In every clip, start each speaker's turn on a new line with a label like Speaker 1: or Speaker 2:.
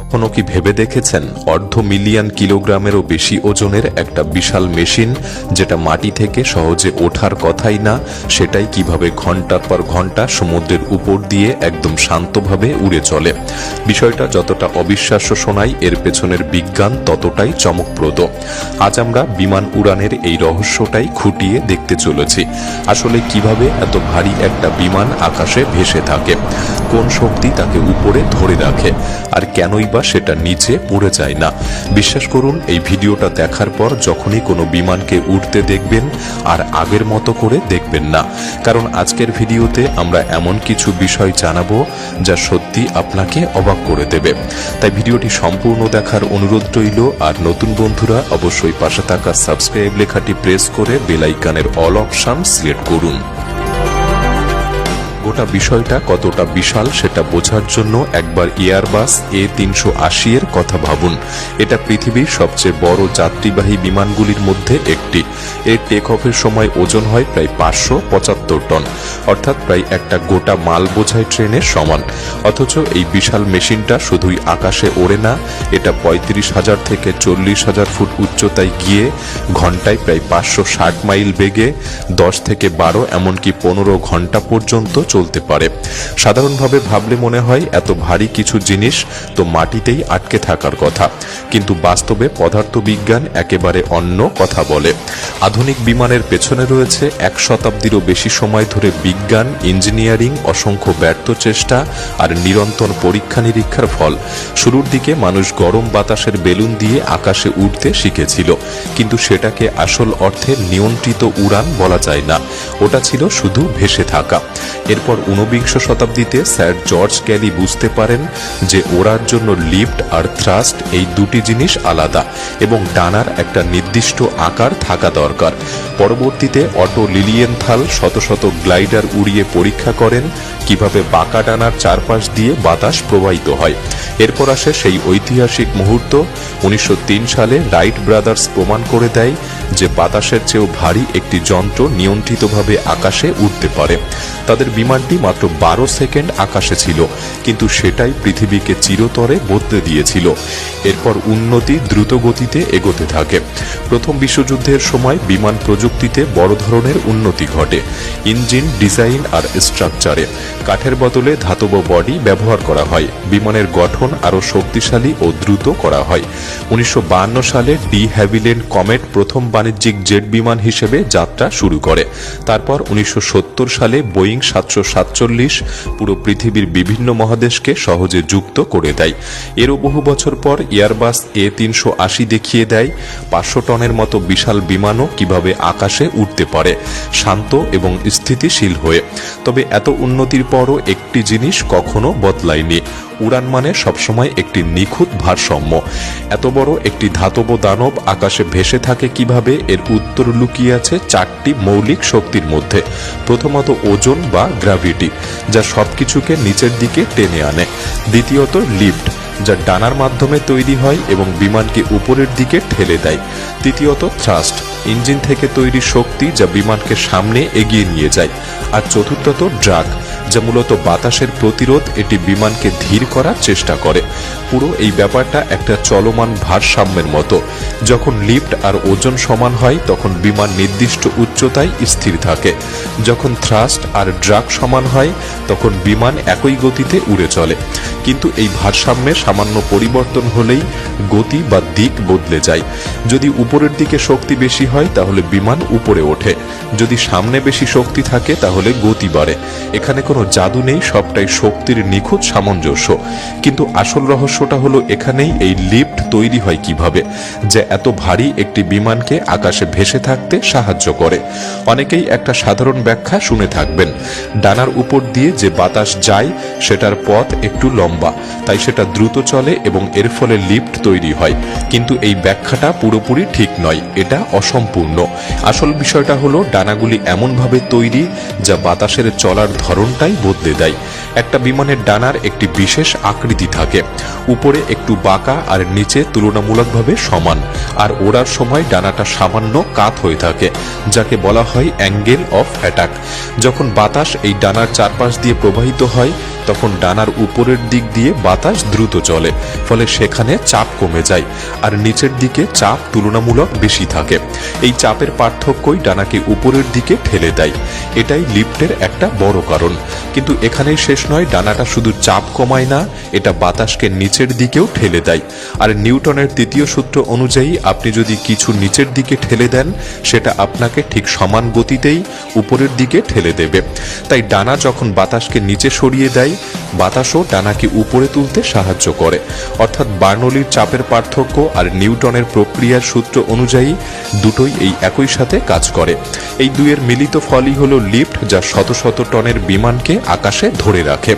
Speaker 1: কখনো কি ভেবে দেখেছেন অর্ধ মিলিয়ন কিলোগ্রামেরও বেশি ওজনের একটা বিশাল মেশিন যেটা মাটি থেকে সহজে ওঠার কথাই না, সেটাই কিভাবে ঘন্টার পর ঘন্টা সমুদ্রের উপর দিয়ে একদম শান্তভাবে উড়ে চলে। বিষয়টা যতটা অবিশ্বাস্য শোনায়, এর পেছনের বিজ্ঞান ততটাই চমকপ্রদ। আজ আমরা বিমান উড়ানের এই রহস্যটাই খুঁটিয়ে দেখতে চলেছি। আসলে কিভাবে এত ভারী একটা বিমান আকাশে ভেসে থাকে, কোন শক্তি তাকে উপরে ধরে রাখে, আর কেনই বা সেটা নিচে পড়ে যায় না। বিশ্বাস করুন, এই ভিডিওটা দেখার পর যখনই কোনো বিমানকে উঠতে দেখবেন আর আগের মতো করে দেখবেন না, কারণ আজকের ভিডিওতে আমরা এমন কিছু বিষয় জানাবো যা সত্যি আপনাকে অবাক করে দেবে। তাই ভিডিওটি সম্পূর্ণ দেখার অনুরোধ রইল। আর নতুন বন্ধুরা অবশ্যই পাশে থাকা সাবস্ক্রাইব লেখাটি প্রেস করে বেল আইকনের অল অপশন সিলেক্ট করুন। গোটা বিষয়টা কতটা বিশাল সেটা বোঝার জন্য একবার এয়ারবাস A380 এর কথা ভাবুন। এটা পৃথিবীর সবচেয়ে বড় যাত্রীবাহী বিমানগুলির মধ্যে একটি। এর টেক অফের সময় ওজন হয় প্রায় 575 টন, অর্থাৎ প্রায় একটা গোটা মাল বোঝাই ট্রেনের সমান। অথচ এই বিশাল মেশিনটা শুধুই আকাশে ওড়ে না, এটা 35,000 থেকে 40,000 ফুট উচ্চতায় গিয়ে ঘন্টায় প্রায় 560 মাইল বেগে 10 থেকে 12 এমনকি 15 ঘন্টা পর্যন্ত চলতে পারে। সাধারণভাবে ভাবলে মনে হয় এত ভারী কিছু জিনিস তো মাটিতেই আটকে থাকার কথা, কিন্তু বাস্তবে পদার্থবিজ্ঞান একেবারে অন্য কথা বলে। আধুনিক বিমানের পেছনে রয়েছে 1 শতাব্দীরও বেশি সময় ধরে বিজ্ঞান, ইঞ্জিনিয়ারিং, অসংখ্য ব্যর্থ চেষ্টা আর নিরন্তর পরীক্ষা নিরীক্ষার ফল। শুরুর দিকে মানুষ গরম বাতাসের বেলুন দিয়ে আকাশে উঠতে শিখেছিল, কিন্তু সেটাকে আসল অর্থে নিয়ন্ত্রিত উড়ান বলা যায় না, ওটা ছিল শুধু ভেসে থাকা। এরপর 19বিংশ শতাব্দীতে স্যার জর্জ ক্যালি বুঝতে পারেন যে ওড়ার জন্য লিফট আর থ্রাস্ট এই দুটি জিনিস আলাদা এবং ডানার একটা নির্দিষ্ট আকার থাকা দরকার। পরবর্তীতে অটো লিলিয়েনথাল শত শত গ্লাইডার উড়িয়ে পরীক্ষা করেন কিভাবে বাঁকা ডানার চারপাশ দিয়ে বাতাস প্রবাহিত হয়। এরপর আসে সেই ঐতিহাসিক মুহূর্ত। 1903 সালে রাইট ব্রাদার্স প্রমাণ করে দেয় যে বাতাসের চেয়েও ভারী একটি যন্ত্র নিয়ন্ত্রিতভাবে আকাশে উঠতে পারে। তাদের বিমানটি মাত্র 12 সেকেন্ড আকাশে ছিল, কিন্তু সেটাই পৃথিবীকে চিরতরে বদলে দিয়েছিল। এরপর উন্নতি দ্রুত গতিতে এগোতে থাকে। প্রথম বিশ্বযুদ্ধের সময় বিমান প্রযুক্তিতে বড় ধরনের উন্নতি ঘটে। ইঞ্জিন ডিজাইন আর স্ট্রাকচারে কাঠের বদলে ধাতব বডি ব্যবহার করা হয়। বিমানের গঠন আরও শক্তিশালী ও দ্রুত করা হয়। 1952 সালে ডি হ্যাভিল্যান্ড কমেট প্রথম বাণিজ্যিক জেট বিমান হিসেবে যাত্রা শুরু করে। তারপর 1970 সালে বোয়িং 747 পুরো পৃথিবীর বিভিন্ন মহাদেশকে সহজে যুক্ত করে দেয়। এরও বহু বছর পর এয়ারবাস A380 দেখিয়ে দেয় 500 টনের মতো বিশাল বিমানও কিভাবে আকাশে উঠতে পারে, শান্ত এবং স্থিতিশীল হয়ে। তবে এত উন্নতির পরও একটি জিনিস কখনো বদলায়নি, উড়ান মানে সবসময় একটি নিখুঁত ভারসাম্য। এত বড় একটি ধাতব দানব আকাশে ভেসে থাকে কিভাবে, এর উত্তর লুকিয়ে আছে 4টি মৌলিক শক্তির মধ্যে। প্রথমত ওজন বা গ্র্যাভিটি, যা সবকিছুকে নিচের দিকে টেনে আনে। দ্বিতীয়ত লিফট, যা ডানার মাধ্যমে তৈরি হয় এবং বিমানকে উপরের দিকে ঠেলে দেয়। তৃতীয়ত থ্রাস্ট, ইঞ্জিন থেকে তৈরি শক্তি যা বিমানকে সামনে এগিয়ে নিয়ে যায়। আর চতুর্থত ড্রাগ, যা মূলত বাতাসের প্রতিরোধ, এটি বিমানকে ধীর করার চেষ্টা করে। পুরো এই ব্যাপারটা একটা চলমান ভারসাম্যের মতো। যখন লিফট আর ওজন সমান হয় তখন বিমান নির্দিষ্ট উচ্চতায় স্থির থাকে। যখন থ্রাস্ট আর ড্রাগ সমান হয় তখন বিমান একই গতিতে উড়ে চলে। কিন্তু এই ভারসাম্যে সামান্য পরিবর্তন হলেই গতি বা দিক বদলে যায়। যদি উপরের দিকে শক্তি বেশি হয় তাহলে বিমান উপরে ওঠে, যদি সামনে বেশি শক্তি থাকে তাহলে গতি বাড়ে। এখানে কোনো জাদু নেই, সবটাই শক্তির নিখুঁত সামঞ্জস্য। কিন্তু আসল রহস্যটা হলো এখানেই, এই লিফট তৈরি হয় কিভাবে, যা এত ভারী একটি বিমানকে আকাশে ভেসে থাকতে সাহায্য করে। অনেকেই একটা সাধারণ ব্যাখ্যা শুনে থাকবেন, ডানার উপর দিয়ে যে বাতাস যায় সেটার পথ একটু লম্বা, তাই সেটা দ্রুত চলে এবং এর ফলে লিফট তৈরি হয়। কিন্তু এই ব্যাখ্যাটা পুরোপুরি ঠিক নয়, এটা অসম্পূর্ণ। আসল বিষয়টা হলো ডানাগুলি এমনভাবে তৈরি যা বাতাসের চলার ধরনটাই বদলে দেয়। একটা বিমানের ডানার একটি বিশেষ আকৃতি থাকে, উপরে একটু বাঁকা আর নিচে তুলনামূলকভাবে সমান। আর ওড়ার সময় ডানাটা সামান্য কাত হয়ে থাকে, যাকে বলা হয় অ্যাঙ্গেল অফ অ্যাটাক। যখন বাতাস এই ডানার চারপাশ দিয়ে প্রবাহিত হয় তখন ডানার উপরের দিক দিয়ে বাতাস দ্রুত চলে, ফলে সেখানে চাপ কমে যায় আর নিচের দিকে চাপ তুলনামূলক বেশি থাকে। এই চাপের পার্থক্যই ডানাকে উপরের দিকে ঠেলে দেয়। এটাই লিফটের একটা বড় কারণ। কিন্তু এখানেই শেষ নয়, ডানাটা শুধু চাপ কমায় না, এটা বাতাসকে নিচের দিকেও ঠেলে দেয়। আর নিউটনের তৃতীয় সূত্র অনুযায়ী আপনি যদি কিছু নিচের দিকে ঠেলে দেন, সেটা আপনাকে ঠিক সমান গতিতেই উপরের দিকে ঠেলে দেবে। তাই ডানা যখন বাতাসকে নিচে সরিয়ে দেয়, বাতাসও ডানাকে উপরে তুলতে সাহায্য করে। অর্থাৎ বার্নৌলির চাপের পার্থক্য আর নিউটনের প্রক্রিয়ার সূত্র অনুযায়ী দুটোই এই একই সাথে কাজ করে। এই দুইয়ের মিলিত ফলই হলো লিফট, যা শত শত টনের বিমানকে আকাশে ধরে রাখে।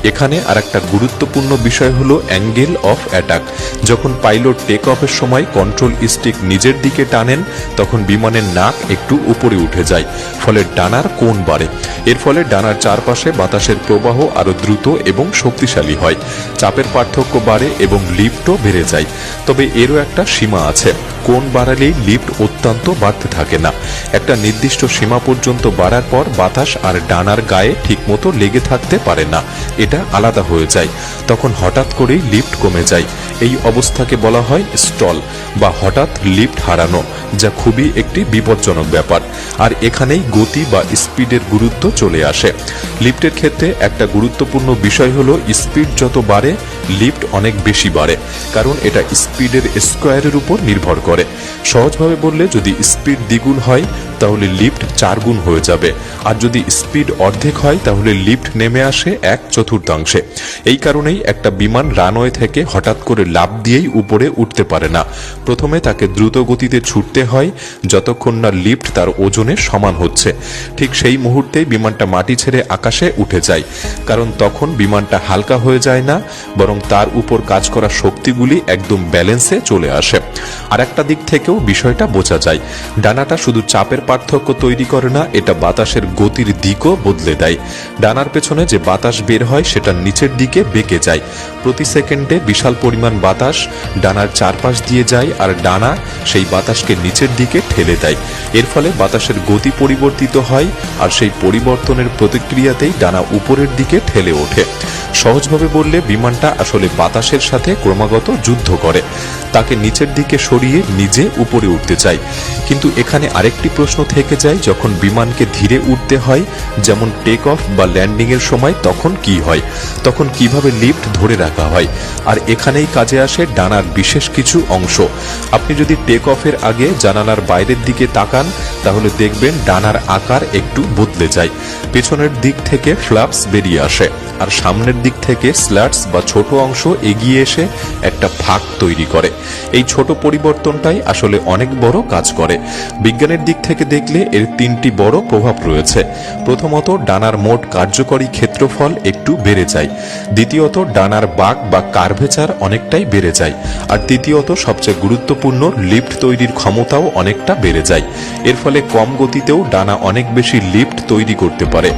Speaker 1: এখানে আরেকটা গুরুত্বপূর্ণ বিষয় হলো অ্যাঙ্গেল অফ অ্যাটাক। যখন পাইলট টেক অফের সময় কন্ট্রোল স্টিক নিজের দিকে টানেন, তখন বিমানের নাক একটু উপরে উঠে যায়, ফলে ডানার কোণ বাড়ে। এর ফলে ডানার চারপাশে বাতাসের প্রবাহ আরো দ্রুত এবং শক্তিশালী হয়, চাপের পার্থক্য বাড়ে এবং লিফটও বেড়ে যায়। তবে এরও একটা সীমা আছে। কোণ বাড়ালেই লিফট অত্যন্ত বাড়তে থাকে না। একটা নির্দিষ্ট সীমা পর্যন্ত বাড়ার পর বাতাস আর ডানার গায়ে ঠিকমতো লেগে থাকতে পারে না, এটা আলাদা হয়ে যায়। তখন হঠাৎ করেই লিফট কমে যায়। এই অবস্থাকে বলা হয় স্টল বা হঠাৎ লিফট হারানো, যা খুবই একটি বিপজ্জনক ব্যাপার। আর এখানেই গতি বা স্পিডের গুরুত্ব চলে আসে। লিফটের ক্ষেত্রে একটা গুরুত্বপূর্ণ বিষয় হলো স্পিড যত বাড়ে, লিফট অনেক বেশি বাড়ে, কারণ এটা স্পিডের স্কোয়ারের উপর নির্ভর করে। সহজভাবে বললে, যদি স্পিড দ্বিগুণ হয় তাহলে লিফট 4 গুণ হয়ে যাবে, আর যদি স্পিড অর্ধেক হয় তাহলে লিফট নেমে আসে 1/4। এই কারণেই একটা বিমান রানওয়ে থেকে হঠাৎ করে লাফ দিয়েই উপরে উঠতে পারে না। প্রথমে তাকে দ্রুত গতিতে ছুটতে হয়, যতক্ষণ না লিফট তার ওজনে সমান হচ্ছে। ঠিক সেই মুহূর্তেই বিমানটা মাটি ছেড়ে আকাশে উঠে যায়, কারণ তখন বিমানটা হালকা হয়ে যায় না, বরং তার উপর কাজ করা শক্তিগুলি একদম ব্যালেন্সে চলে আসে। আর একটা দিক থেকেও বিষয়টা বোঝা যায়, ডানাটা শুধু চাপের পার্থক্য তৈরি করে না, এটা বাতাসের গতির দিকও বদলে দেয়। ডানার পেছনে যে বাতাস বের হয় সেটা নিচের দিকে বেঁকে যায়। প্রতি সেকেন্ডে বিশাল পরিমাণ বাতাস ডানার চারপাশ দিয়ে যায়, আর ডানা সেই বাতাসকে নিচের দিকে ঠেলে দেয়। এর ফলে বাতাসের গতি পরিবর্তিত হয়, আর সেই পরিবর্তনের প্রতিক্রিয়াতেই ডানা উপরের দিকে ঠেলে ওঠে। সহজভাবে বললে, বিমানটা আসলে বাতাসের সাথে ক্রমাগত যুদ্ধ করে, তাকে নিচের দিকে সরিয়ে নিজে উপরে উঠতে চায়। কিন্তু এখানে আরেকটি প্রশ্ন থেকে যায়, যখন বিমানকে ধীরে উঠতে হয়, যেমন টেক অফ বা ল্যান্ডিং এর সময়, তখন কি হয়? তখন কিভাবে লিফট ধরে রাখা হয়? আর এখানেই কাজে আসে ডানার বিশেষ কিছু অংশ। আপনি যদি টেক অফের আগে জানালার বাইরের দিকে তাকান, তাহলে দেখবেন ডানার আকার একটু বদলে যায়। পেছনের দিক থেকে ফ্লাপস বেরিয়ে আসে, আর সামনের দিক থেকে স্ল্যাটস বা ছোট অংশ এগিয়ে এসে একটা ফাঁক তৈরি করে। এই ছোট পরিবর্তনটাই আসলে অনেক বড় কাজ করে। বিজ্ঞানের দিক থেকে দেখলে এর 3টি বড় প্রভাব রয়েছে। প্রথমত, ডানার মোট কার্যকরী ক্ষেত্রফল একটু বেড়ে যায়। দ্বিতীয়ত, ডানার বাঁক বা কার্ভেচার অনেকটাই বেড়ে যায়। আর তৃতীয়ত, সবচেয়ে গুরুত্বপূর্ণ, লিফট তৈরির ক্ষমতাও অনেকটা বেড়ে যায়। এর ফলে কম গতিতেও ডানা অনেক বেশি লিফট তৈরি করতে পারে।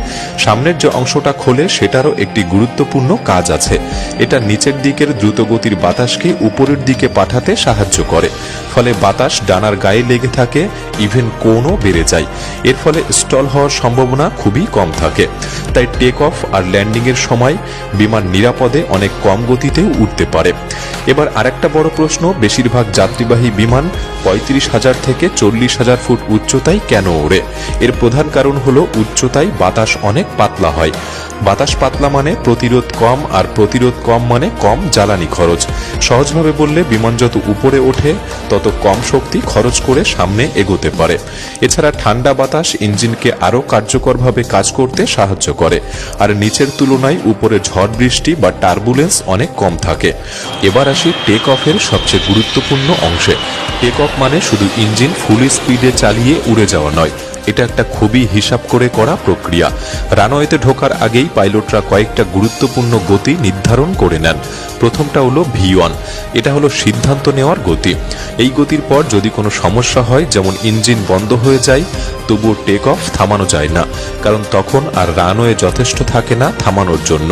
Speaker 1: সামনের যে অংশটা খোলে সেটারও একটি গুরুত্বপূর্ণ কাজ আছে। এটা নিচের দিকের দ্রুতগতির বাতাসকে উপরের দিকে পাঠাতে সাহায্য করে, ফলে বাতাস ডানার গায়ে লেগে থাকে, ইভেন কোণও বেড়ে যায়। এর ফলে স্টল হওয়ার সম্ভাবনা খুবই কম থাকে। তাই টেক অফ আর ল্যান্ডিং এর সময় বিমান নিরাপদে অনেক কম গতিতেও উঠতে পারে। এবার আরেকটা বড় প্রশ্ন, বেশিরভাগ যাত্রীবাহী বিমান 35,000 থেকে 40,000 ফুট উচ্চতায় কেন ওড়ে? এর প্রধান কারণ হলো উচ্চতায় বাতাস অনেক পাতলা হয়। বাতাস পাতলা মানে প্রতিরোধ কম, আর প্রতিরোধ কম মানে কম জ্বালানি খরচ। সহজভাবে বললে, বিমান যত উপরে ওঠে তত কম শক্তি খরচ করে সামনে এগোতে পারে। এছাড়া ঠান্ডা বাতাস ইঞ্জিনকে আরও কার্যকরভাবে কাজ করতে সাহায্য করে, আর নিচের তুলনায় উপরে ঝড় বৃষ্টি বা টার্বুলেন্স অনেক কম থাকে। এবার আসি টেক অফের সবচেয়ে গুরুত্বপূর্ণ অংশে। টেক অফ মানে শুধু ইঞ্জিন ফুল স্পিডে চালিয়ে উড়ে যাওয়া নয়, এটা একটা খুবই হিসাব করে করা প্রক্রিয়া। রানওয়েতে ঢোকার আগেই পাইলটরা কয়েকটা গুরুত্বপূর্ণ গতি নির্ধারণ করে নেন। প্রথমটা হলো V1, এটা হলো সিদ্ধান্ত নেওয়ার গতি। এই গতির পর যদি কোনো সমস্যা হয়, যেমন ইঞ্জিন বন্ধ হয়ে যায়, তবুও টেক অফ থামানো যায় না, কারণ তখন আর রানওয়ে যথেষ্ট থাকে না থামানোর জন্য।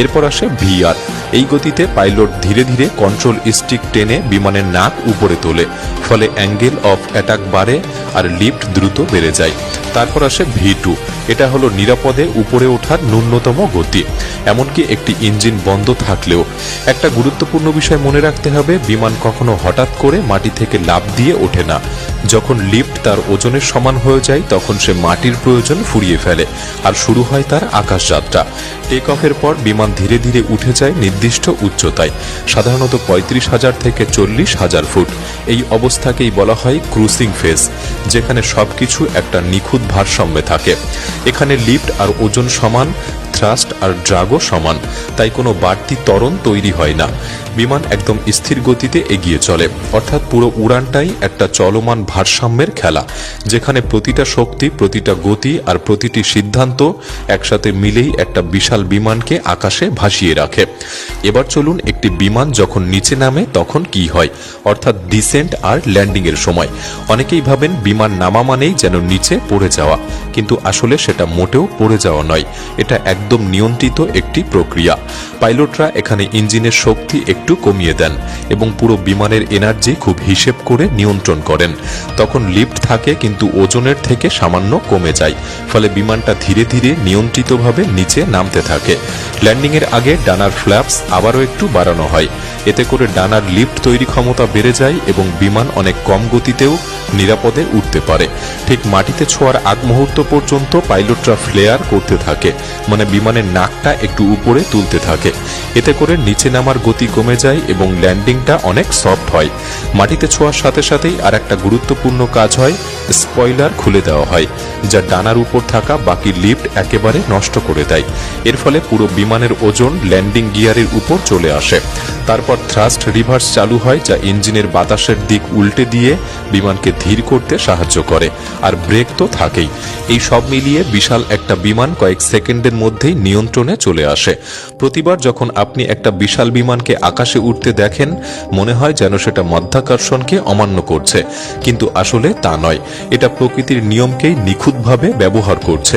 Speaker 1: এরপর আসে VR, এই গতিতে পাইলট ধীরে ধীরে কন্ট্রোল স্টিক টেনে বিমানের নাক উপরে তোলে, ফলে অ্যাঙ্গেল অফ অ্যাটাক বাড়ে আর লিফট দ্রুত বেড়ে যায়। তারপর আসে V2, এটা হলো নিরাপদে উপরে ওঠার ন্যূনতম গতি, এমনকি একটি ইঞ্জিন বন্ধ থাকলেও। একটা গুরুত্বপূর্ণ বিষয় মনে রাখতে হবে, বিমান কখনো হঠাৎ করে মাটি থেকে লাফ দিয়ে ওঠে না। যখন লিফট তার ওজনের সমান হয়ে যায় তখন সে মাটির প্রয়োজন ফুরিয়ে ফেলে আর শুরু হয় তার আকাশযাত্রা। টেক অফের পর বিমান ধীরে ধীরে উঠে যায় নির্দিষ্ট উচ্চতায়, সাধারণত 35,000 থেকে 40,000 ফুট। এই অবস্থাকেই বলা হয় ক্রুসিং ফেজ, যেখানে সবকিছু একটা নিখুঁত ভারসাম্যে থাকে। এখানে লিফট আর ওজন সমান, থ্রাস্ট আর ড্রাগও সমান, তাই কোনো বাড়তি ত্বরণ তৈরি হয় না। বিমান একদম স্থির গতিতে এগিয়ে চলে, অর্থাৎ পুরো উড়ানটাই একটা চলমান ভারসাম্যের খেলা, যেখানে প্রতিটা শক্তি, প্রতিটা গতি আর প্রতিটি সিদ্ধান্ত একসাথে মিলেই একটা বিশাল বিমানকে আকাশে ভাসিয়ে রাখে। এবার চলুন একটি বিমান যখন নিচে নামে তখন কি হয়, অর্থাৎ ডিসেন্ট আর ল্যান্ডিং এর সময়। অনেকেই ভাবেন বিমান নামা মানেই যেন নিচে পড়ে যাওয়া, কিন্তু আসলে সেটা মোটেও পড়ে যাওয়া নয়, এটা একদম নিয়ন্ত্রিত একটি প্রক্রিয়া। পাইলটরা এখানে ইঞ্জিনের শক্তি একটু কমিয়ে দেন এবং পুরো বিমানের এনার্জি খুব হিসেব করে নিয়ন্ত্রণ করেন। তখন লিফট থাকে কিন্তু ওজনের থেকে সামান্য কমে যায়, ফলে বিমানটা ধীরে ধীরে নিয়ন্ত্রিতভাবে নিচে নামতে থাকে। ল্যান্ডিং এর আগে ডানার ফ্ল্যাপস আবারও একটু বাড়ানো হয়, এতে করে ডানার লিফট তৈরি ক্ষমতা বেড়ে যায় এবং বিমান অনেক কম গতিতেও নিরাপদে উঠতে পারে। ঠিক মাটিতে ছোঁয়ার আগ মুহূর্ত পর্যন্ত পাইলটরা ফ্লেয়ার করতে থাকে, মানে বিমানের নাকটা একটু উপরে তুলতে থাকে। এতে করে নিচে নামার গতি কমে যায় এবং ল্যান্ডিংটা অনেক সফট হয়। মাটিতে ছোঁয়ার সাথে সাথেই আর একটা গুরুত্বপূর্ণ কাজ হয়, স্পয়লার খুলে দেওয়া হয়, যা ডানার উপর থাকা বাকি লিফট একেবারে নষ্ট করে দেয়। এর ফলে পুরো বিমানের ওজন ল্যান্ডিং গিয়ারের উপর চলে আসে। তারপর থ্রাস্ট রিভার্স চালু হয়, যা ইঞ্জিনের বাতাসের দিক উল্টে দিয়ে বিমানকে ধীর করতে সাহায্য করে, আর ব্রেক তো থাকেই। এই সব মিলিয়ে বিশাল একটা বিমান কয়েক সেকেন্ডের মধ্যেই নিয়ন্ত্রণে চলে আসে। প্রতিবার যখন আপনি একটা বিশাল বিমানকে আকাশে উঠতে দেখেন, মনে হয় যেন সেটা মাধ্যাকর্ষণকে অমান্য করছে, কিন্তু আসলে তা নয়, এটা প্রকৃতির নিয়মকেই নিখুঁতভাবে ব্যবহার করছে।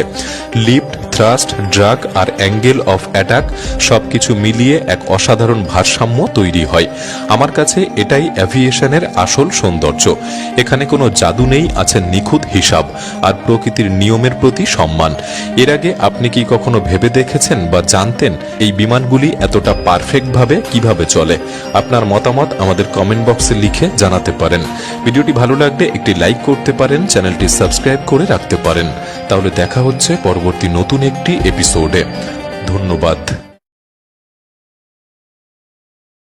Speaker 1: লিফট, থ্রাস্ট, ড্রাগ আর অ্যাঙ্গেল অফ অ্যাটাক সবকিছু মিলিয়ে এক অসাধারণ ভারসাম্য তৈরি হয়। আমার কাছে এটাই অ্যাভিয়েশনের আসল সৌন্দর্য। এখানে কোনো জাদু নেই, আছে নিখুঁত হিসাব আর প্রকৃতির নিয়মের প্রতি সম্মান। এর আগে আপনি কি কখনো ভেবে দেখেছেন বা জানতেন এই বিমানগুলি এতটা পারফেক্টভাবে কিভাবে চলে? আপনার মতামত আমাদের কমেন্ট বক্সে লিখে জানাতে পারেন। ভিডিওটি ভালো লাগলে একটি লাইক করতে পারেন, চ্যানেলটি সাবস্ক্রাইব করে রাখতে পারেন। তাহলে দেখা হচ্ছে পরবর্তী নতুন একটি এপিসোডে। ধন্যবাদ।